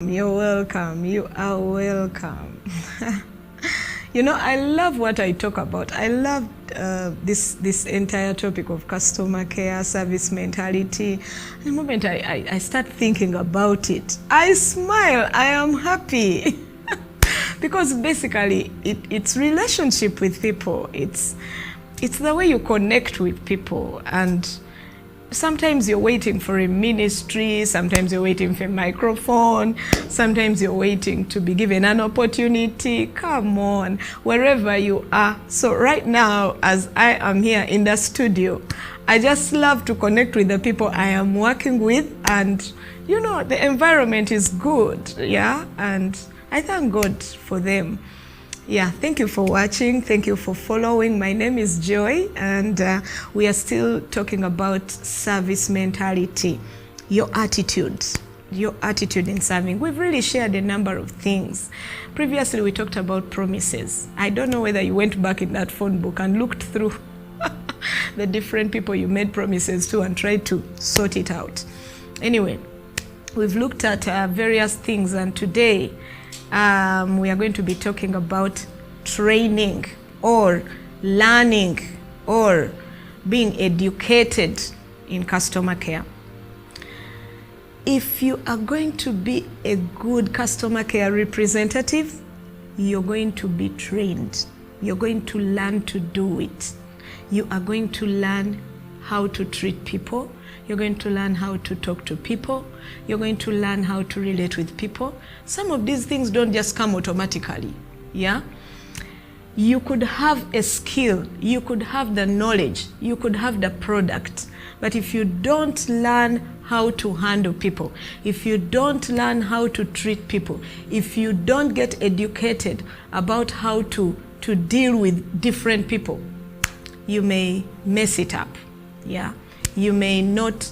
You're welcome. You are welcome. I love what I talk about. I love this entire topic of customer care, service mentality. The moment I start thinking about it, I smile. I am happy. Because basically, it's relationship with people. It's the way you connect with people. And sometimes you're waiting for a ministry, sometimes you're waiting for a microphone, sometimes you're waiting to be given an opportunity. Come on, wherever you are. So right now, as I am here in the studio, I just love to connect with the people I am working with, and the environment is good, yeah, and I thank God for them. Yeah, thank you for watching. Thank you for following. My name is Joy, and we are still talking about service mentality, your attitude in serving. We've really shared a number of things. Previously, we talked about promises. I don't know whether you went back in that phone book and looked through the different people you made promises to and tried to sort it out. Anyway, we've looked at various things, and today, we are going to be talking about training or learning or being educated in customer care. If you are going to be a good customer care representative, you're going to be trained. You're going to learn to do it. You are going to learn how to treat people. You're going to learn how to talk to people. You're going to learn how to relate with people. Some of these things don't just come automatically, yeah? You could have a skill, you could have the knowledge, you could have the product, but if you don't learn how to handle people, if you don't learn how to treat people, if you don't get educated about how to deal with different people, you may mess it up, yeah? You may not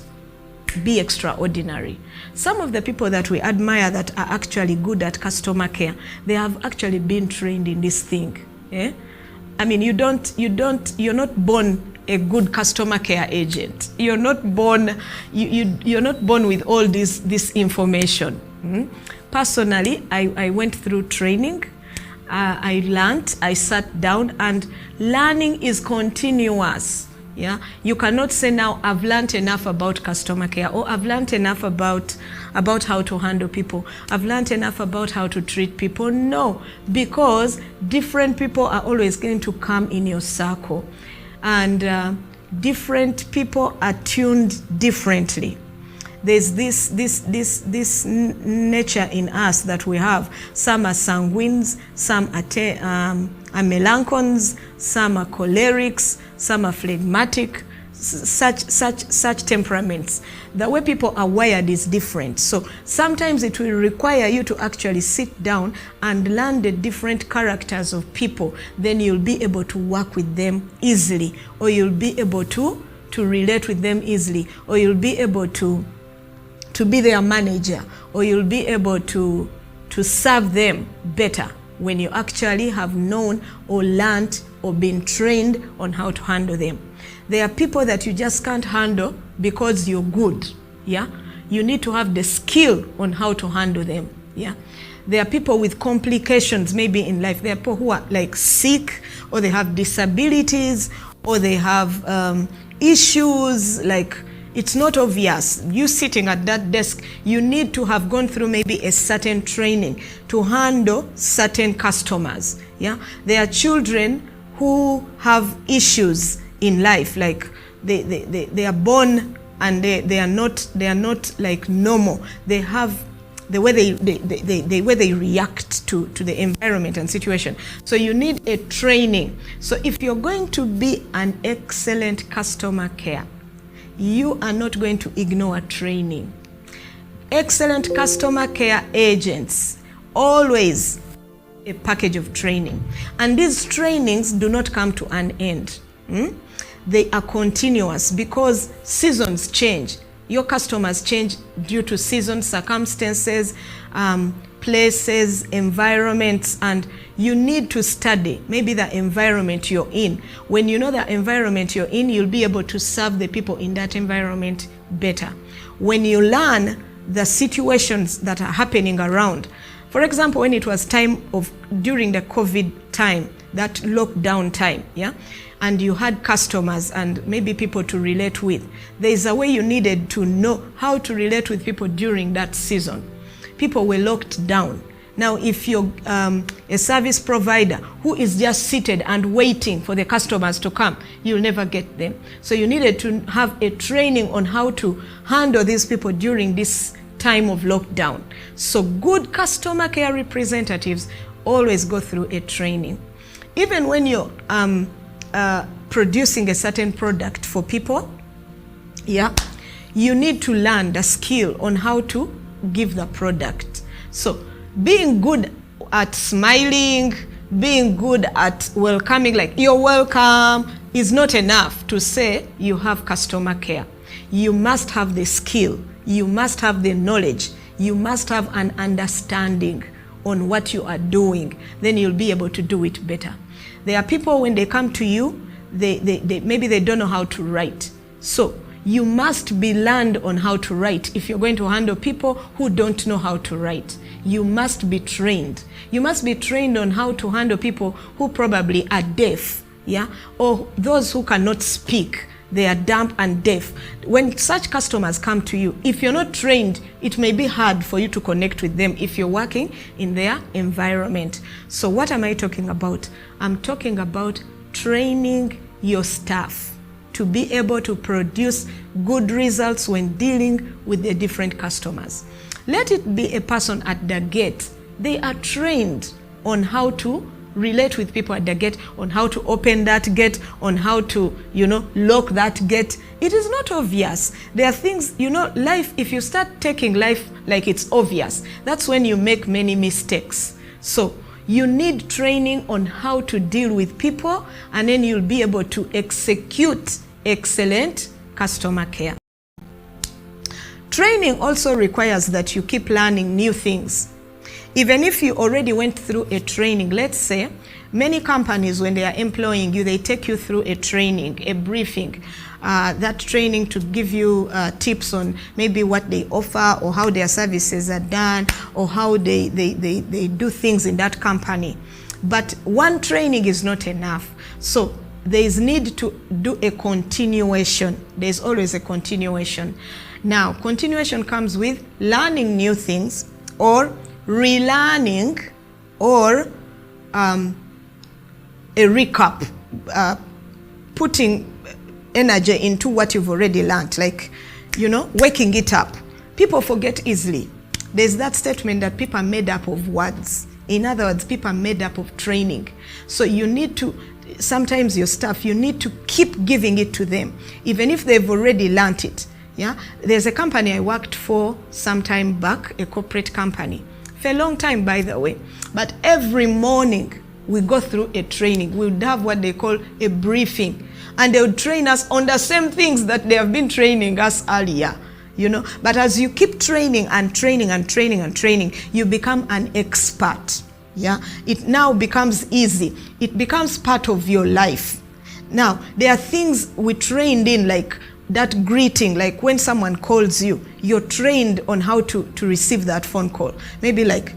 be extraordinary. Some of the people that we admire that are actually good at customer care, they have actually been trained in this thing. Yeah? I mean, you're not born a good customer care agent. You're not born, you're not born with all this information. Personally, I went through training. I learned, I sat down, and learning is continuous. Yeah, you cannot say now I've learned enough about customer care, or I've learned enough about how to handle people. I've learned enough about how to treat people. No, because different people are always going to come in your circle, and different people are tuned differently. There's this nature in us that we have. Some are sanguines, some are melanchons, some are cholerics, some are phlegmatic, such temperaments. The way people are wired is different. So sometimes it will require you to actually sit down and learn the different characters of people. Then you'll be able to work with them easily, or you'll be able to relate with them easily, or you'll be able to be their manager, or you'll be able to serve them better when you actually have known or learned or been trained on how to handle them. There are people that you just can't handle because you're good, yeah? You need to have the skill on how to handle them, yeah? There are people with complications maybe in life. There are people who are like sick, or they have disabilities, or they have issues like, it's not obvious. You sitting at that desk, you need to have gone through maybe a certain training to handle certain customers. Yeah, there are children who have issues in life, like they are born and they are not like normal. They have the way they react to the environment and situation. So you need a training. So if you're going to be an excellent customer care, you are not going to ignore training. Excellent customer care agents always a package of training, and these trainings do not come to an end. They are continuous because seasons change. Your customers change due to season circumstances, places, environments, and you need to study maybe the environment you're in. When you know the environment you're in, you'll be able to serve the people in that environment better. When you learn the situations that are happening around. For example, when it was during the COVID time, that lockdown time, yeah, and you had customers and maybe people to relate with, there is a way you needed to know how to relate with people during that season. People were locked down. Now, if you're a service provider who is just seated and waiting for the customers to come, you'll never get them. So you needed to have a training on how to handle these people during this time of lockdown. So good customer care representatives always go through a training. Even when you're producing a certain product for people, yeah, you need to learn the skill on how to give the product. So being good at smiling, being good at welcoming, like you're welcome, is not enough to say you have customer care. You must have the skill, you must have the knowledge, you must have an understanding on what you are doing. Then you'll be able to do it better. There are people, when they come to you, maybe they don't know how to write. So you must be learned on how to write. If you're going to handle people who don't know how to write, you must be trained. You must be trained on how to handle people who probably are deaf, yeah, or those who cannot speak. They are dumb and deaf. When such customers come to you, if you're not trained, it may be hard for you to connect with them if you're working in their environment. So what am I talking about? I'm talking about training your staff to be able to produce good results when dealing with the different customers. Let it be a person at the gate. They are trained on how to relate with people at the gate, on how to open that gate, on how to, lock that gate. It is not obvious. There are things, life, if you start taking life like it's obvious, that's when you make many mistakes. So you need training on how to deal with people, and then you'll be able to execute excellent customer care. Training also requires that you keep learning new things. Even if you already went through a training, let's say, many companies, when they are employing you, they take you through a training, a briefing, that training to give you tips on maybe what they offer or how their services are done or how they do things in that company. But one training is not enough. So there is need to do a continuation. There's always a continuation. Now, continuation comes with learning new things or relearning or a recap, putting energy into what you've already learned, like, waking it up. People forget easily. There's that statement that people are made up of words. In other words, people are made up of training. So you need to, sometimes your staff, you need to keep giving it to them, even if they've already learned it. Yeah, there's a company I worked for some time back, a corporate company, for a long time, by the way. But every morning we go through a training. We would have what they call a briefing, and they would train us on the same things that they have been training us earlier. But as you keep training and training and training and training, you become an expert. Yeah, it now becomes easy. It becomes part of your life. Now, there are things we trained in, like that greeting, like when someone calls you, you're trained on how to receive that phone call. Maybe like,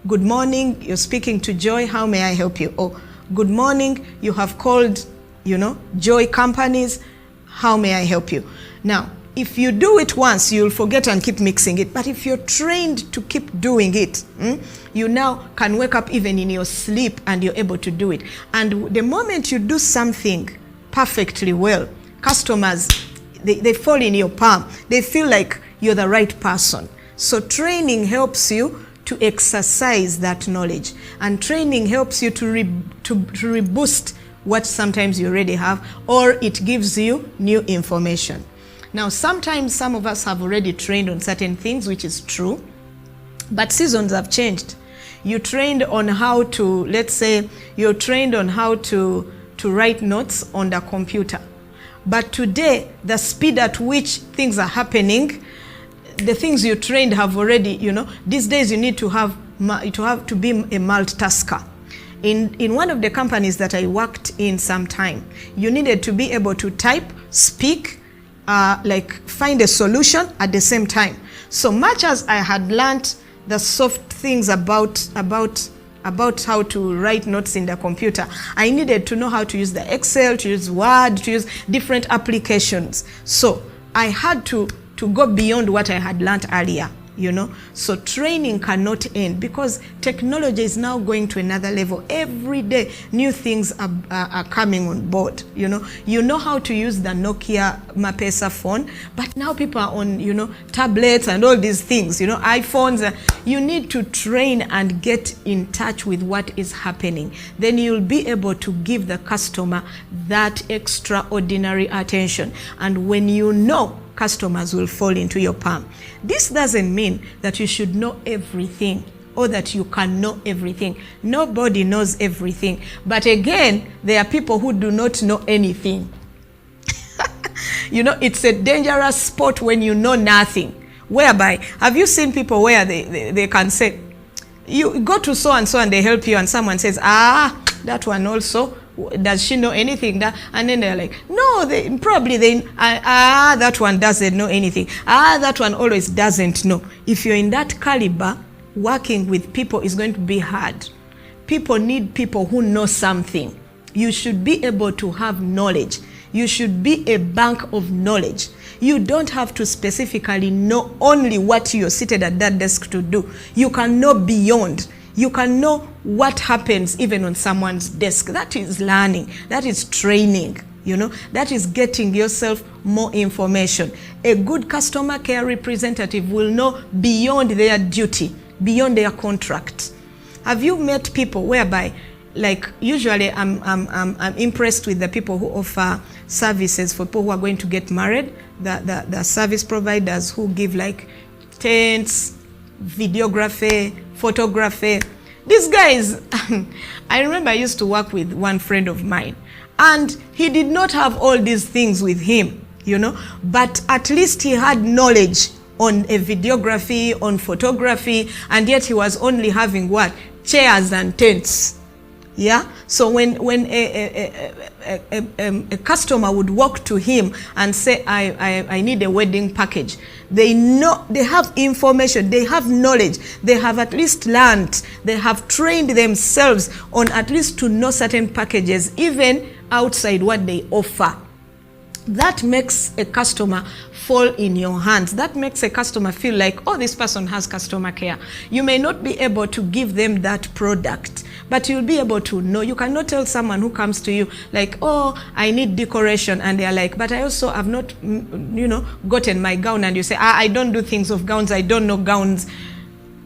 good morning, you're speaking to Joy, how may I help you? Or good morning, you have called, Joy Companies, how may I help you? Now, if you do it once, you'll forget and keep mixing it. But if you're trained to keep doing it, you now can wake up even in your sleep and you're able to do it. And the moment you do something perfectly well, customers, they fall in your palm. They feel like you're the right person. So training helps you to exercise that knowledge. And training helps you to reboost what sometimes you already have, or it gives you new information. Now, sometimes some of us have already trained on certain things, which is true, but seasons have changed. You trained on how to, let's say, you're trained on how to write notes on the computer. But today, the speed at which things are happening, the things you trained have already, these days you need to have to be a multitasker. In one of the companies that I worked in some time, you needed to be able to type, speak, like find a solution at the same time. So much as I had learned the soft things about how to write notes in the computer, I needed to know how to use the Excel, to use Word, to use different applications. So I had to go beyond what I had learned earlier, you know. So training cannot end, because technology is now going to another level. Every day new things are coming on board, you know. You know how to use the Nokia Mapesa phone, but now people are on, you know, tablets and all these things, you know, iPhones. You need to train and get in touch with what is happening. Then you'll be able to give the customer that extraordinary attention. And when you know, customers will fall into your palm. This doesn't mean that you should know everything or that you can know everything. Nobody knows everything. But again, there are people who do not know anything. You know, it's a dangerous sport when you know nothing. Whereby, have you seen people where they can say, you go to so and so and they help you, and someone says, that one also, does she know anything? And then they're like, no, that one doesn't know anything. That one always doesn't know. If you're in that caliber, working with people is going to be hard. People need people who know something. You should be able to have knowledge. You should be a bank of knowledge. You don't have to specifically know only what you're seated at that desk to do. You can know beyond. You can know what happens even on someone's desk. That is learning. That is training. You know, that is getting yourself more information. A good customer care representative will know beyond their duty, beyond their contract. Have you met people whereby, like, usually I'm impressed with the people who offer services for people who are going to get married, the service providers who give like tents, videography, photography. These guys, I remember I used to work with one friend of mine, and he did not have all these things with him, you know, but at least he had knowledge on a videography, on photography, and yet he was only having what? Chairs and tents. Yeah. So when a customer would walk to him and say, I need a wedding package, they know, they have information, they have knowledge, they have at least learned, they have trained themselves on at least to know certain packages, even outside what they offer. That makes a customer fall in your hands. That makes a customer feel like, oh, this person has customer care. You may not be able to give them that product, but you'll be able to know. You cannot tell someone who comes to you like, oh, I need decoration, and they're like, but I also have not, you know, gotten my gown, and you say, I don't do things of gowns, I don't know gowns,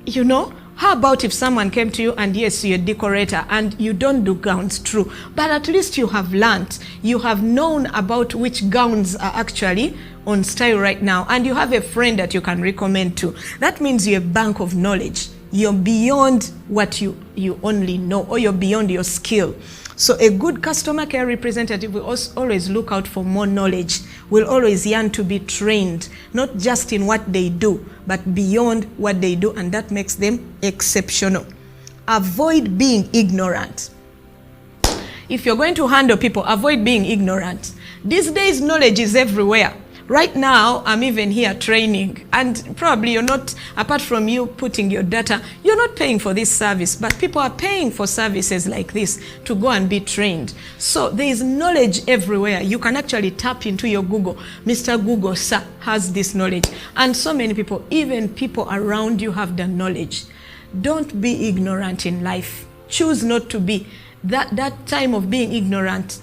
you know. How about if someone came to you and yes, you're a decorator and you don't do gowns, true, but at least you have learned, you have known about which gowns are actually on style right now, and you have a friend that you can recommend to. That means you're a bank of knowledge. You're beyond what you only know, or you're beyond your skill. So a good customer care representative will always look out for more knowledge, will always yearn to be trained, not just in what they do, but beyond what they do, and that makes them exceptional. Avoid being ignorant. If you're going to handle people, avoid being ignorant. These days, knowledge is everywhere. Right now, I'm even here training, and probably you're not, apart from you putting your data, you're not paying for this service, but people are paying for services like this to go and be trained. So there is knowledge everywhere. You can actually tap into your Google. Mr. Google, sir, has this knowledge. And so many people, even people around you, have the knowledge. Don't be ignorant in life. Choose not to be. That time of being ignorant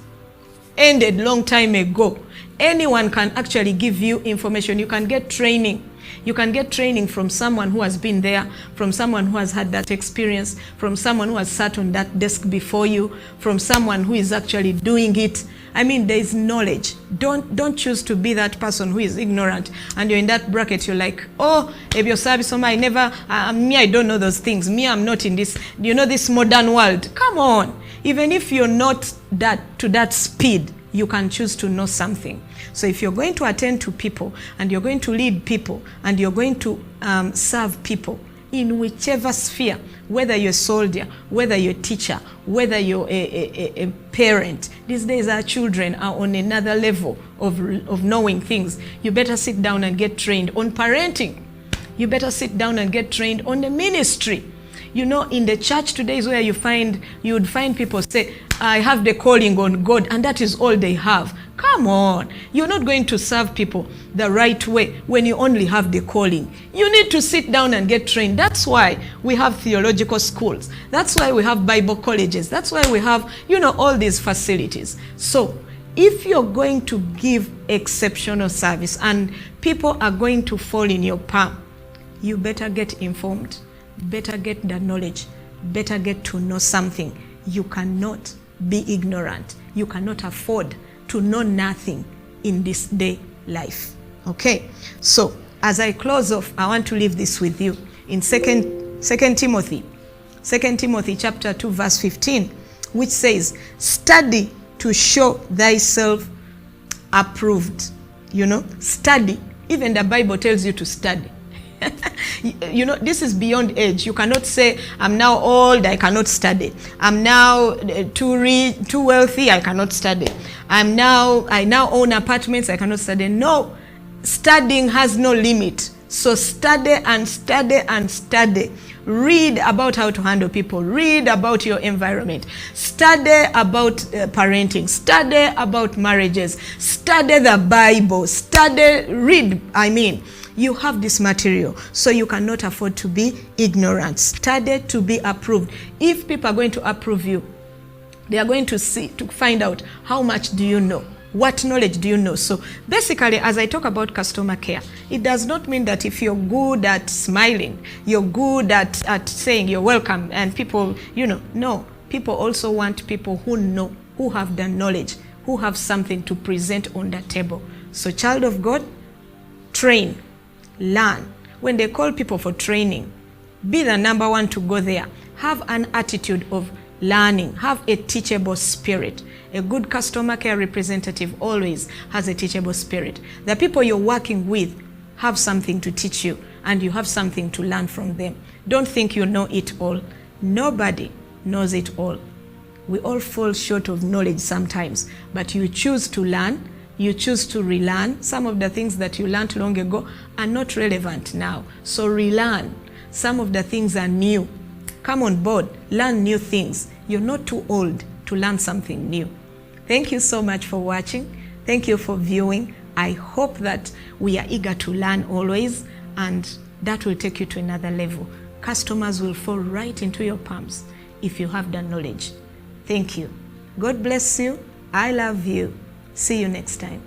ended long time ago. Anyone can actually give you information. You can get training. You can get training from someone who has been there, from someone who has had that experience, from someone who has sat on that desk before you, from someone who is actually doing it. I mean, there is knowledge. Don't choose to be that person who is ignorant and you're in that bracket. You're like, oh, if your service, I never, me, I don't know those things. Me, I'm not in this, you know, this modern world. Come on. Even if you're not to that speed, you can choose to know something. So if you're going to attend to people and you're going to lead people and you're going to serve people in whichever sphere, whether you're a soldier, whether you're a teacher, whether you're a parent, these days our children are on another level of knowing things. You better sit down and get trained on parenting. You better sit down and get trained on the ministry. You know, in the church today is where you would find people say, I have the calling on God, and that is all they have. Come on. You're not going to serve people the right way when you only have the calling. You need to sit down and get trained. That's why we have theological schools. That's why we have Bible colleges. That's why we have, you know, all these facilities. So if you're going to give exceptional service and people are going to fall in your palm, you better get informed, better get the knowledge, better get to know something. You cannot be ignorant. You cannot afford to know nothing in this day life. Okay, so as I close off, I want to leave this with you in 2 Timothy chapter 2 verse 15, which says, study to show thyself approved. You know, study. Even the Bible tells you to study. You know, this is beyond age. You cannot say, I'm now old, I cannot study. I'm now too rich, too wealthy, I cannot study. I now own apartments, I cannot study. No, studying has no limit. So study and study and study. Read about how to handle people. Read about your environment. Study about parenting. Study about marriages. Study the Bible. You have this material, so you cannot afford to be ignorant. Study to be approved. If people are going to approve you, they are going to find out how much do you know. What knowledge do you know? So basically, as I talk about customer care, it does not mean that if you're good at smiling, you're good at saying you're welcome, and people, you know, no. People also want people who know, who have the knowledge, who have something to present on the table. So child of God, train, learn. When they call people for training, be the number one to go there. Have an attitude of learning. Have a teachable spirit. A good customer care representative always has a teachable spirit. The people you're working with have something to teach you, and you have something to learn from them. Don't think you know it all. Nobody knows it all. We all fall short of knowledge sometimes, but you choose to learn. You choose to relearn. Some of the things that you learned long ago are not relevant now. So relearn. Some of the things are new. Come on board. Learn new things. You're not too old to learn something new. Thank you so much for watching. Thank you for viewing. I hope that we are eager to learn always, and that will take you to another level. Customers will fall right into your palms if you have the knowledge. Thank you. God bless you. I love you. See you next time.